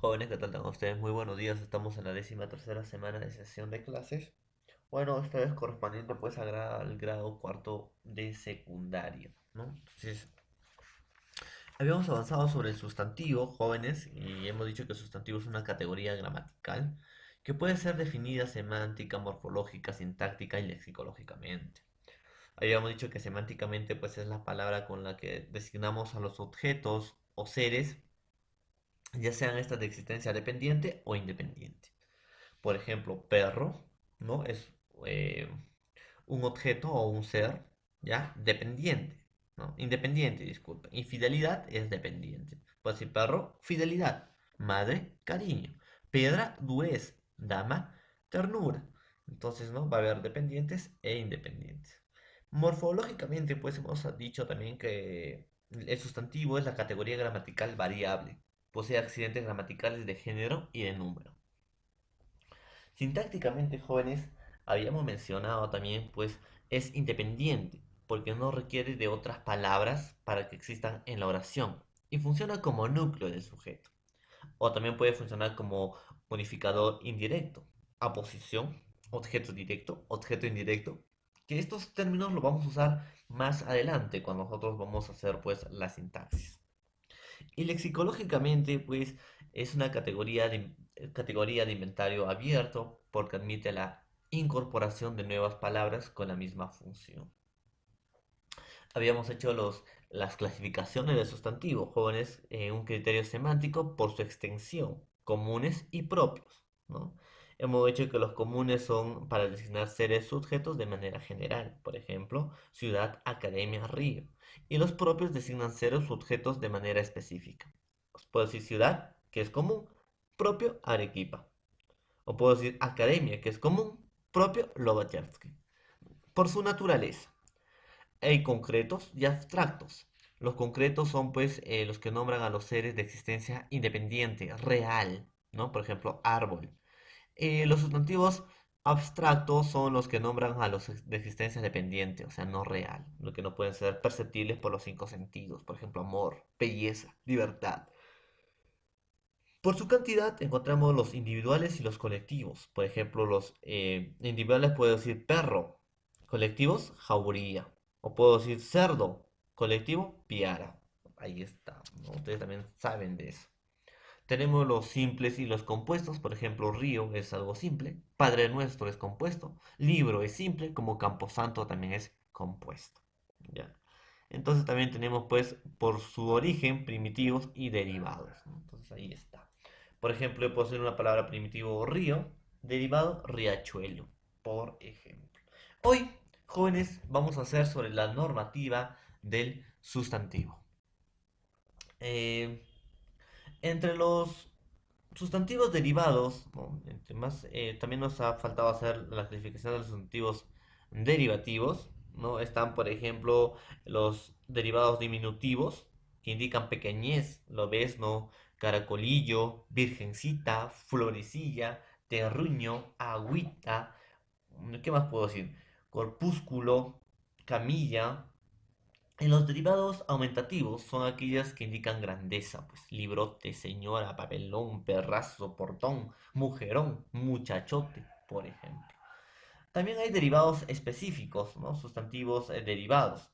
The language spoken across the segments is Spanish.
Jóvenes, ¿qué tal están ustedes? Muy buenos días, estamos en la 13ª semana de sesión de clases. Bueno, esta vez correspondiente pues al grado cuarto de secundaria, ¿no? Entonces, habíamos avanzado sobre el sustantivo, jóvenes, y hemos dicho que el sustantivo es una categoría gramatical que puede ser definida semántica, morfológica, sintáctica y lexicológicamente. Habíamos dicho que semánticamente pues es la palabra con la que designamos a los objetos o seres, ya sean estas de existencia dependiente o independiente. Por ejemplo, perro, ¿no? Es eh, un objeto o un ser, ¿ya? Dependiente, ¿no? Independiente, disculpe. Infidelidad es dependiente. Puede decir perro, fidelidad. Madre, cariño. Piedra, durez. Dama, ternura. Entonces, ¿no? Va a haber dependientes e independientes. Morfológicamente, pues hemos dicho también que el sustantivo es la categoría gramatical variable. Posee accidentes gramaticales de género y de número. Sintácticamente, jóvenes, habíamos mencionado también, pues es independiente, porque no requiere de otras palabras para que existan en la oración y funciona como núcleo del sujeto. O también puede funcionar como unificador indirecto, aposición, objeto directo, objeto indirecto, que estos términos los vamos a usar más adelante cuando nosotros vamos a hacer pues la sintaxis. Y lexicológicamente, pues, es una categoría de inventario abierto porque admite la incorporación de nuevas palabras con la misma función. Habíamos hecho las clasificaciones de sustantivos, jóvenes, un criterio semántico por su extensión, comunes y propios, ¿no? Hemos dicho que los comunes son para designar seres sujetos de manera general, por ejemplo, ciudad, academia, río, y los propios designan seres sujetos de manera específica. Os puedo decir ciudad, que es común, propio, Arequipa. O puedo decir academia, que es común, propio, Lobacharsky. Por su naturaleza. Hay concretos y abstractos. Los concretos son pues los que nombran a los seres de existencia independiente, real, ¿no? Por ejemplo, árbol. Los sustantivos abstractos son los que nombran a los de existencia dependiente, o sea, no real, lo que no pueden ser perceptibles por los cinco sentidos, por ejemplo, amor, belleza, libertad. Por su cantidad encontramos los individuales y los colectivos. Por ejemplo, los individuales puedo decir perro, colectivos jauría. O puedo decir cerdo, colectivo piara. Ahí está, ¿no? Ustedes también saben de eso. Tenemos los simples y los compuestos. Por ejemplo, río es algo simple. Padre nuestro es compuesto. Libro es simple, como Camposanto también es compuesto. ¿Ya? Entonces también tenemos pues por su origen primitivos y derivados, ¿no? Entonces ahí está. Por ejemplo, yo puedo hacer una palabra primitivo río, derivado riachuelo, por ejemplo. Hoy, jóvenes, vamos a hacer sobre la normativa del sustantivo. Eh, Entre los sustantivos derivados, ¿no? Entre más, también nos ha faltado hacer la clasificación de los sustantivos derivativos, ¿no? Están, por ejemplo, los derivados diminutivos, que indican pequeñez, lo ves, ¿no? Caracolillo, virgencita, florecilla, terruño, agüita, ¿qué más puedo decir? Corpúsculo, camilla, en los derivados aumentativos son aquellas que indican grandeza, pues librote, señora, papelón, perrazo, portón, mujerón, muchachote, por ejemplo. También hay derivados específicos, ¿no? Sustantivos derivados.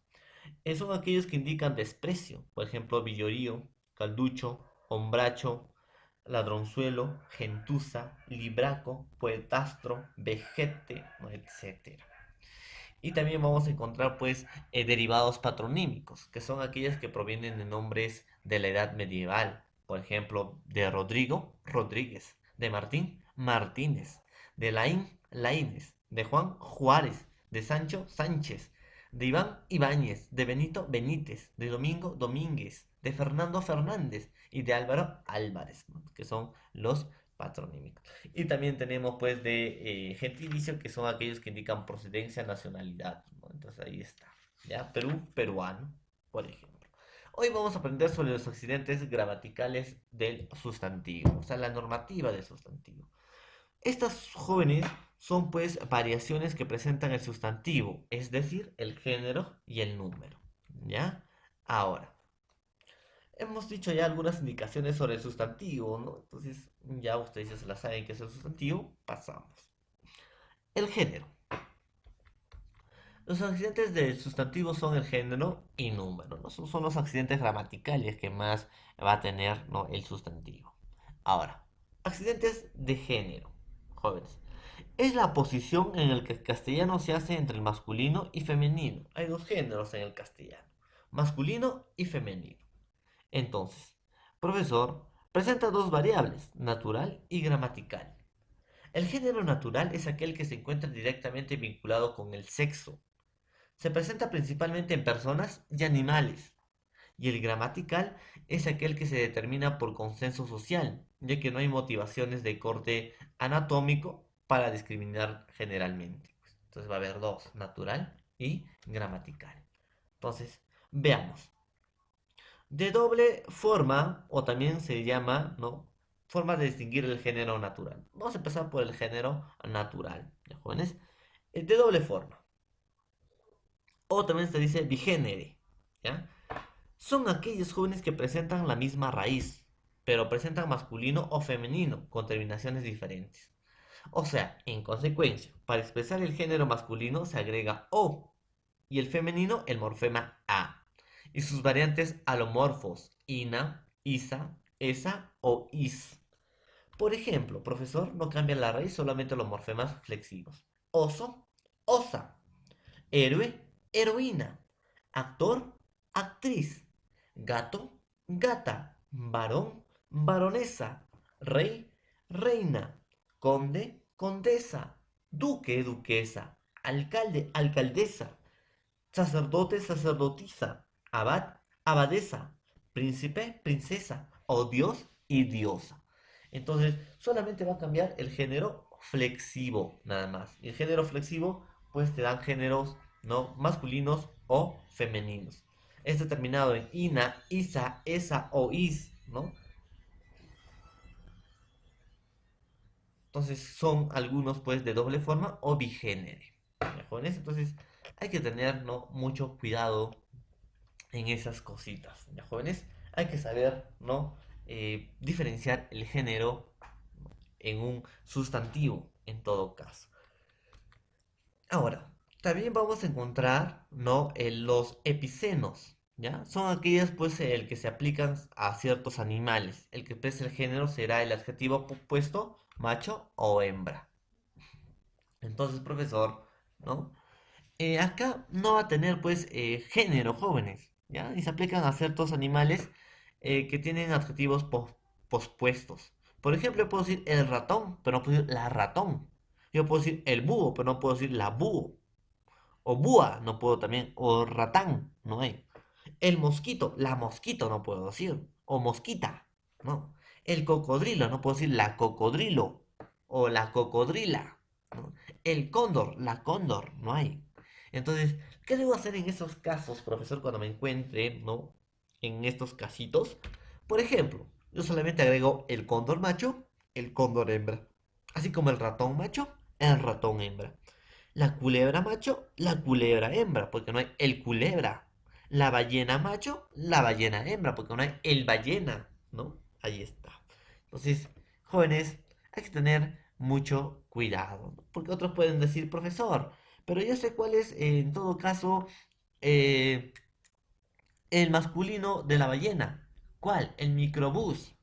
Son aquellos que indican desprecio, por ejemplo, villorío, calducho, hombracho, ladronzuelo, gentuza, libraco, poetastro, vejete, ¿no? Etcétera. Y también vamos a encontrar pues derivados patronímicos, que son aquellas que provienen de nombres de la edad medieval. Por ejemplo, de Rodrigo, Rodríguez, de Martín, Martínez, de Laín, Laínez, de Juan, Juárez, de Sancho, Sánchez, de Iván, Ibáñez, de Benito, Benítez, de Domingo, Domínguez, de Fernando, Fernández y de Álvaro, Álvarez, ¿no? Que son los patronímicos. Y también tenemos pues de gentilicio, que son aquellos que indican procedencia, nacionalidad, ¿no? Entonces ahí está. ¿Ya? Perú, peruano, por ejemplo. Hoy vamos a aprender sobre los accidentes gramaticales del sustantivo, o sea, la normativa del sustantivo. Estas jóvenes son pues variaciones que presentan el sustantivo, es decir, el género y el número. ¿Ya? Ahora, Hemos dicho ya algunas indicaciones sobre el sustantivo, ¿no? Entonces, ya ustedes ya se la saben qué es el sustantivo. Pasamos. El género. Los accidentes del sustantivo son el género y número, ¿no? Son los accidentes gramaticales que más va a tener, ¿no?, el sustantivo. Ahora, accidentes de género, jóvenes. Es la posición en la que el castellano se hace entre el masculino y femenino. Hay dos géneros en el castellano, masculino y femenino. Entonces, profesor, presenta dos variables, natural y gramatical. El género natural es aquel que se encuentra directamente vinculado con el sexo. Se presenta principalmente en personas y animales. Y el gramatical es aquel que se determina por consenso social, ya que no hay motivaciones de corte anatómico para discriminar generalmente. Entonces va a haber dos, natural y gramatical. Entonces, veamos. De doble forma, o también se llama, ¿no?, forma de distinguir el género natural. Vamos a empezar por el género natural, ¿ya, jóvenes? De doble forma. O también se dice bigénere, ¿ya? Son aquellos jóvenes que presentan la misma raíz, pero presentan masculino o femenino con terminaciones diferentes. O sea, en consecuencia, para expresar el género masculino se agrega o y el femenino el morfema a. Y sus variantes alomorfos, ina, isa, esa o is. Por ejemplo, profesor, no cambia la raíz, solamente los morfemas flexivos. Oso, osa. Héroe, heroína. Actor, actriz. Gato, gata. Varón, varonesa. Rey, reina. Conde, condesa. Duque, duquesa. Alcalde, alcaldesa. Sacerdote, sacerdotisa. Abad, abadesa. Príncipe, princesa. O dios y diosa. Entonces, solamente va a cambiar el género flexivo, nada más. Y el género flexivo, pues te dan géneros, ¿no?, masculinos o femeninos. Es determinado en ina, isa, esa o is, ¿no? Entonces son algunos, pues, de doble forma o bigénere. ¿Ya, jóvenes? Entonces hay que tener, ¿no?, mucho cuidado en esas cositas. ¿Ya, jóvenes? Hay que saber, ¿no?, diferenciar el género en un sustantivo, en todo caso. Ahora, también vamos a encontrar, ¿no?, los epicenos, ¿ya? Son aquellas, pues, el que se aplican a ciertos animales. El que expresa el género será el adjetivo puesto macho o hembra. Entonces, profesor, ¿no? Acá no va a tener, pues, género, jóvenes, ¿ya? Y se aplican a ciertos animales que tienen adjetivos pospuestos. Por ejemplo, yo puedo decir el ratón, pero no puedo decir la ratón. Yo puedo decir el búho, pero no puedo decir la búho. O búa, no puedo también. O ratán, no hay. El mosquito, la mosquito, no puedo decir. O mosquita, ¿no? El cocodrilo, no puedo decir la cocodrilo. O la cocodrila, ¿no? El cóndor, la cóndor, no hay. Entonces, ¿qué debo hacer en esos casos, profesor, cuando me encuentre, ¿no?, en estos casitos? Por ejemplo, yo solamente agrego el cóndor macho, el cóndor hembra. Así como el ratón macho, el ratón hembra. La culebra macho, la culebra hembra, porque no hay el culebra. La ballena macho, la ballena hembra, porque no hay el ballena, ¿no? Ahí está. Entonces, jóvenes, hay que tener mucho cuidado, ¿no? Porque otros pueden decir, profesor, pero yo sé cuál es, en todo caso, eh, el masculino de la ballena. ¿Cuál? El microbús.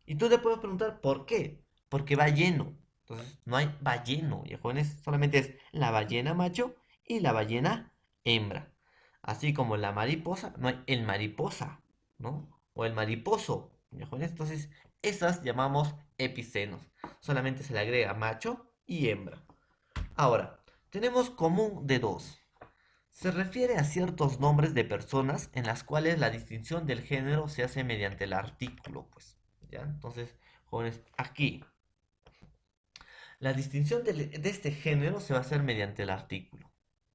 Y tú te puedes preguntar, ¿por qué? Porque va lleno. Entonces, no hay balleno, y jóvenes, solamente es la ballena macho y la ballena hembra. Así como la mariposa, no hay el mariposa, ¿no? O el mariposo, ¿ya, jóvenes? Entonces, esas llamamos epicenos. Solamente se le agrega macho y hembra. Ahora, tenemos común de dos. Se refiere a ciertos nombres de personas en las cuales la distinción del género se hace mediante el artículo, pues, ¿ya? Entonces, jóvenes, aquí, la distinción de este género se va a hacer mediante el artículo,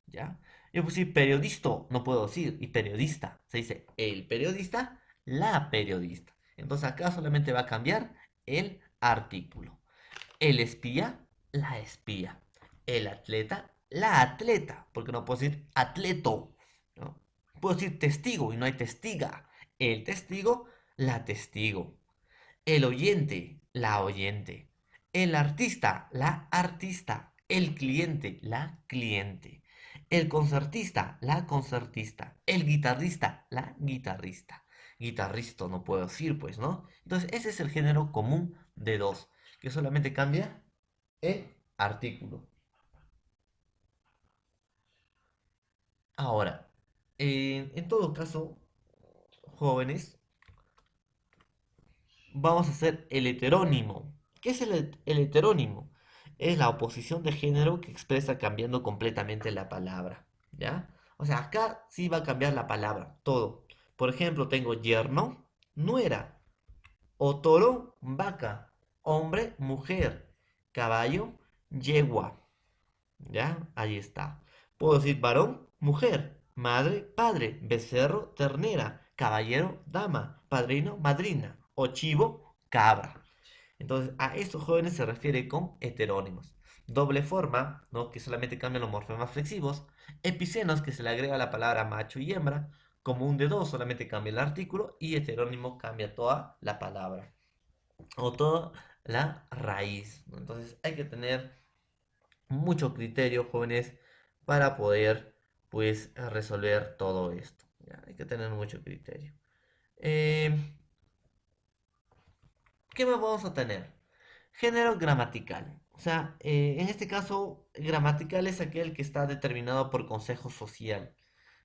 ¿ya? Yo pues sí, periodista, no puedo decir, y periodista, se dice el periodista, la periodista. Entonces acá solamente va a cambiar el artículo. El espía, la espía. El atleta, la atleta. Porque no puedo decir atleto, ¿no? Puedo decir testigo y no hay testiga. El testigo, la testigo. El oyente, la oyente. El artista, la artista. El cliente, la cliente. El concertista, la concertista. El guitarrista, la guitarrista. Guitarristo no puedo decir, pues, ¿no? Entonces, ese es el género común de dos, que solamente cambia el artículo. Ahora, en todo caso, jóvenes, vamos a hacer el heterónimo. ¿Qué es el heterónimo? Es la oposición de género que expresa cambiando completamente la palabra, ¿ya? O sea, acá sí va a cambiar la palabra, todo. Por ejemplo, tengo yerno, nuera, o toro, vaca, hombre, mujer, caballo, yegua, ¿ya? Ahí está. Puedo decir varón, mujer, madre, padre, becerro, ternera, caballero, dama, padrino, madrina, o chivo, cabra. Entonces, a estos jóvenes se refiere con heterónimos. Doble forma, ¿no? Que solamente cambian los morfemas flexivos. Epicenos, que se le agrega la palabra macho y hembra. Común de dos, solamente cambia el artículo. Y heterónimo cambia toda la palabra. O toda la raíz, ¿no? Entonces, hay que tener mucho criterio, jóvenes, para poder, pues, resolver todo esto. ¿Ya? Hay que tener mucho criterio. Eh, ¿Qué más vamos a tener? Género gramatical. O sea, en este caso, gramatical es aquel que está determinado por consejo social,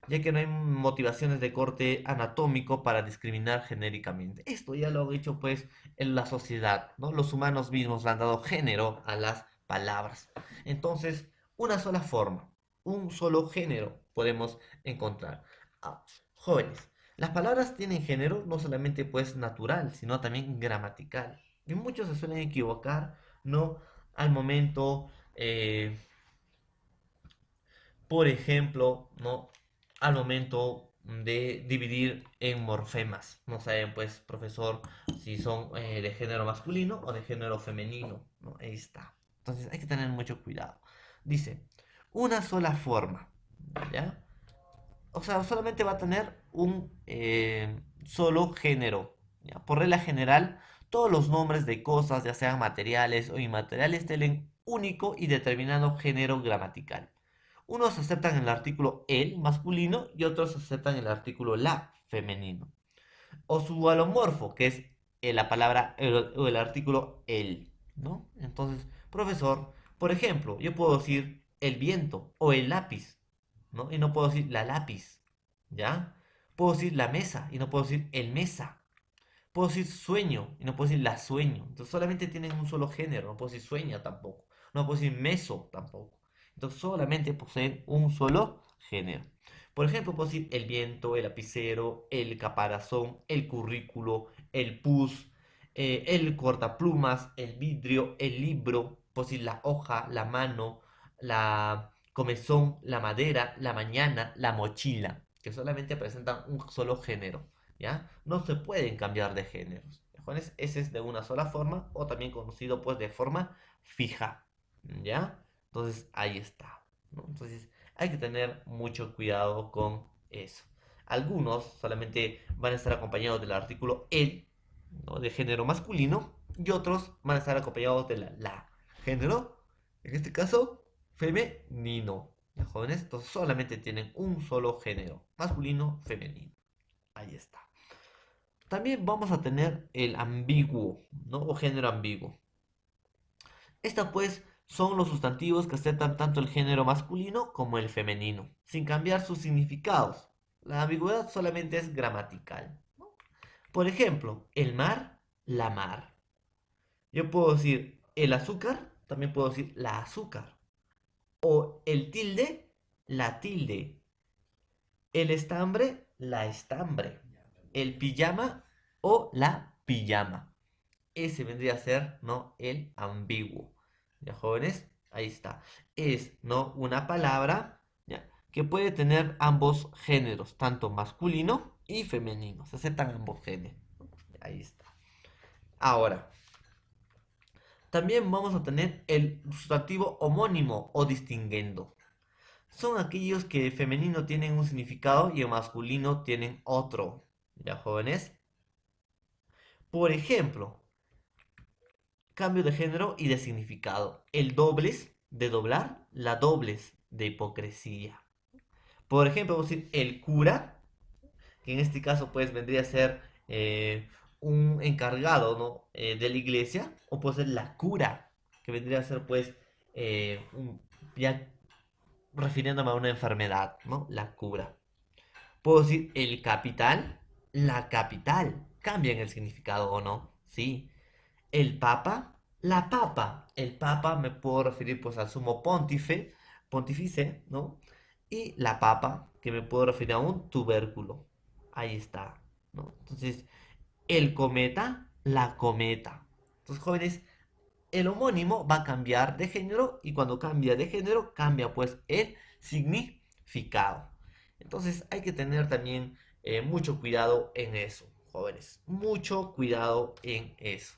ya que no hay motivaciones de corte anatómico para discriminar genéricamente. Esto ya lo ha hecho pues en la sociedad, ¿no? Los humanos mismos le han dado género a las palabras. Entonces, una sola forma, un solo género podemos encontrar. Ah, jóvenes, las palabras tienen género no solamente pues natural, sino también gramatical. Y muchos se suelen equivocar, ¿no? Al momento, por ejemplo, ¿no? Al momento de dividir en morfemas. No saben, pues, profesor, si son de género masculino o de género femenino, ¿no? Ahí está. Entonces hay que tener mucho cuidado. Dice, una sola forma, ¿ya? O sea, solamente va a tener un solo género. ¿Ya? Por regla general, todos los nombres de cosas, ya sean materiales o inmateriales, tienen único y determinado género gramatical. Unos aceptan el artículo el masculino y otros aceptan el artículo la femenino. O su alomorfo, que es la palabra o el artículo el, ¿no? Entonces, profesor, por ejemplo, yo puedo decir el viento o el lápiz, ¿no? Y no puedo decir la lápiz, ¿ya? Puedo decir la mesa y no puedo decir el mesa. Puedo decir sueño y no puedo decir la sueño. Entonces solamente tienen un solo género. No puedo decir sueña tampoco. No puedo decir meso tampoco. Entonces solamente poseen un solo género. Por ejemplo, puedo decir el viento, el lapicero, el caparazón, el currículo, el pus, el cortaplumas, el vidrio, el libro. Puedo decir la hoja, la mano, la comezón, la madera, la mañana, la mochila. Que solamente presentan un solo género. ¿Ya? No se pueden cambiar de géneros. Jóvenes, ese es de una sola forma o también conocido pues de forma fija, ¿ya? Entonces ahí está, ¿no? Entonces hay que tener mucho cuidado con eso. Algunos solamente van a estar acompañados del artículo el, ¿no? De género masculino, y otros van a estar acompañados de la género, en este caso, femenino. ¿Ya, jóvenes? Entonces solamente tienen un solo género, masculino, femenino. Ahí está. También vamos a tener el ambiguo, ¿no? O género ambiguo. Esta pues son los sustantivos que aceptan tanto el género masculino como el femenino, sin cambiar sus significados. La ambigüedad solamente es gramatical, ¿no? Por ejemplo, el mar, la mar. Yo puedo decir el azúcar, también puedo decir la azúcar. O el tilde, la tilde. El estambre, la estambre. El pijama o la pijama. Ese vendría a ser, ¿no? El ambiguo. ¿Ya, jóvenes? Ahí está. Es, ¿no? Una palabra, ¿ya? Que puede tener ambos géneros, tanto masculino y femenino. Se aceptan ambos géneros. Ahí está. Ahora, también vamos a tener el sustantivo homónimo o distinguendo. Son aquellos que en femenino tienen un significado y en masculino tienen otro. ¿Ya, jóvenes? Por ejemplo, cambio de género y de significado. El dobles de doblar, la dobles de hipocresía. Por ejemplo, vamos a decir el cura, que en este caso pues vendría a ser un encargado, ¿no? De la iglesia, o puede ser la cura, que vendría a ser pues ya refiriéndome a una enfermedad, ¿no? La cura. Puedo decir el capital, la capital. ¿Cambian el significado o no? Sí. El papa, la papa. El papa me puedo referir pues al sumo pontífice, ¿no? Y la papa, que me puedo referir a un tubérculo. Ahí está, ¿no? Entonces, el cometa, la cometa. Entonces, jóvenes, el homónimo va a cambiar de género y cuando cambia de género, cambia pues el significado. Entonces, hay que tener también mucho cuidado en eso, jóvenes. Mucho cuidado en eso.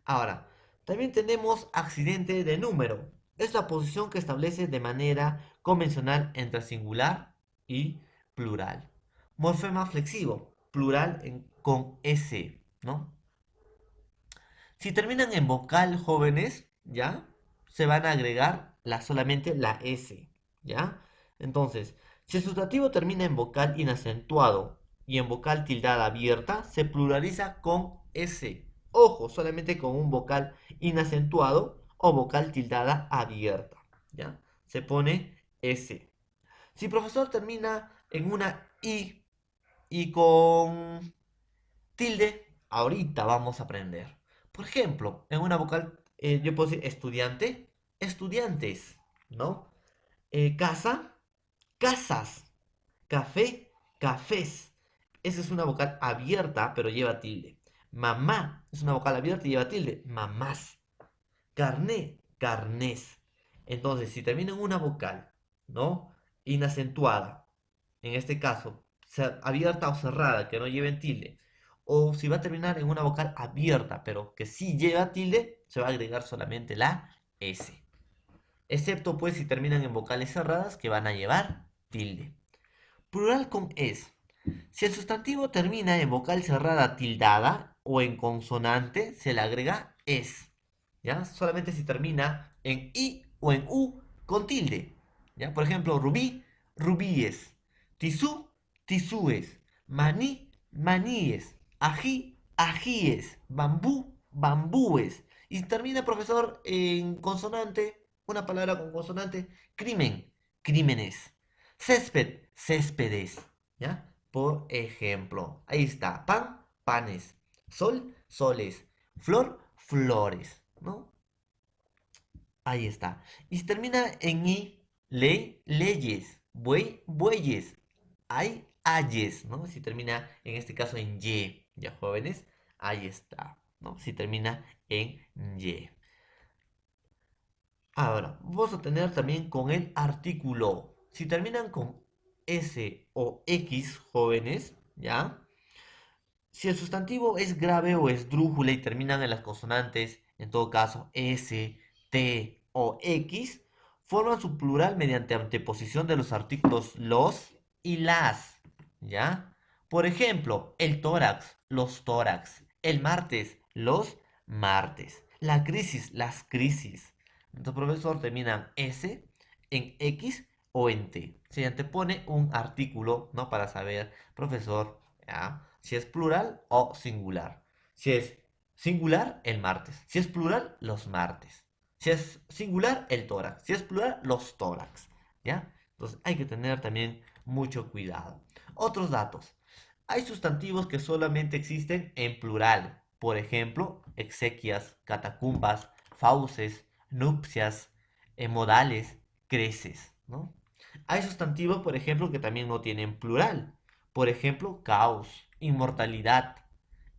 Ahora, también tenemos accidente de número. Es la posición que establece de manera convencional entre singular y plural. Morfema flexivo, plural con S, ¿no? Si terminan en vocal jóvenes, ¿ya? Se van a agregar solamente la S, ¿ya? Entonces, si el sustantivo termina en vocal inacentuado y en vocal tildada abierta, se pluraliza con S. Ojo, solamente con un vocal inacentuado o vocal tildada abierta, ¿ya? Se pone S. Si profesor termina en una y con tilde, ahorita vamos a aprender. Por ejemplo, en una vocal, yo puedo decir estudiante, estudiantes, ¿no? Casa, casas, café, cafés. Esa es una vocal abierta, pero lleva tilde. Mamá es una vocal abierta y lleva tilde. Mamás. Carné, carnés. Entonces, si termina en una vocal, ¿no? Inacentuada, en este caso, abierta o cerrada, que no lleven tilde, o si va a terminar en una vocal abierta, pero que sí lleva tilde, se va a agregar solamente la S. Excepto pues si terminan en vocales cerradas que van a llevar tilde. Plural con es. Si el sustantivo termina en vocal cerrada tildada o en consonante, se le agrega es. ¿Ya? Solamente si termina en i o en u con tilde. ¿Ya? Por ejemplo, rubí, rubíes. Tisú, tisúes. Maní, maníes. Ají, ajíes. Bambú, bambúes. Y si termina, profesor, en consonante, una palabra con consonante, crimen, crímenes. Césped, céspedes. ¿Ya? Por ejemplo, ahí está. Pan, panes. Sol, soles. Flor, flores. ¿No? Ahí está. Y si termina en i, ley, leyes. Buey, bueyes. Hay, ayes. ¿No? Si termina en este caso en y, ya jóvenes, ahí está. ¿No? Si termina en y. Ahora, vamos a tener también con el artículo. Si terminan con S o X, jóvenes, ¿ya? Si el sustantivo es grave o esdrújula y terminan en las consonantes, en todo caso S, T o X, forman su plural mediante anteposición de los artículos los y las, ¿ya? Por ejemplo, el tórax, los tórax, el martes, los martes, la crisis, las crisis. Entonces, profesor, terminan S en X o en T. Se antepone un artículo, ¿no? Para saber, profesor, ¿ya? Si es plural o singular. Si es singular, el martes. Si es plural, los martes. Si es singular, el tórax. Si es plural, los tórax. ¿Ya? Entonces hay que tener también mucho cuidado. Otros datos. Hay sustantivos que solamente existen en plural. Por ejemplo, exequias, catacumbas, fauces, nupcias, modales, creces, ¿no? Hay sustantivos, por ejemplo, que también no tienen plural. Por ejemplo, caos, inmortalidad,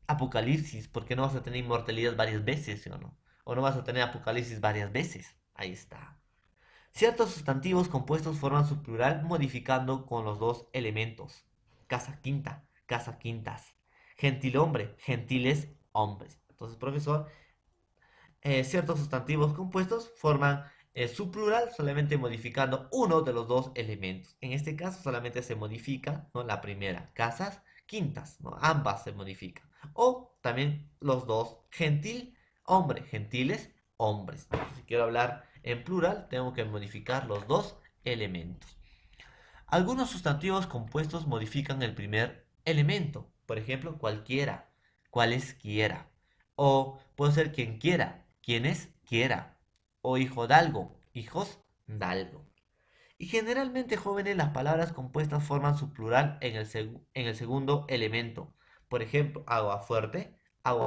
apocalipsis, porque no vas a tener inmortalidad varias veces, ¿sí o no? O no vas a tener apocalipsis varias veces. Ahí está. Ciertos sustantivos compuestos forman su plural modificando con los dos elementos. Casa quinta, casa quintas. Gentilhombre, gentiles hombres. Entonces, profesor, ciertos sustantivos compuestos forman su plural solamente modificando uno de los dos elementos. En este caso solamente se modifica, ¿no? La primera, casas, quintas, ¿no? Ambas se modifican. O también los dos, gentil, hombre, gentiles, hombres. Entonces, si quiero hablar en plural, tengo que modificar los dos elementos. Algunos sustantivos compuestos modifican el primer elemento. Por ejemplo, cualquiera, cualesquiera. O puede ser quien quiera, quienes quiera. O hijo de algo, hijos de algo. Y generalmente, jóvenes, las palabras compuestas forman su plural en el segundo elemento. Por ejemplo, agua fuerte, agua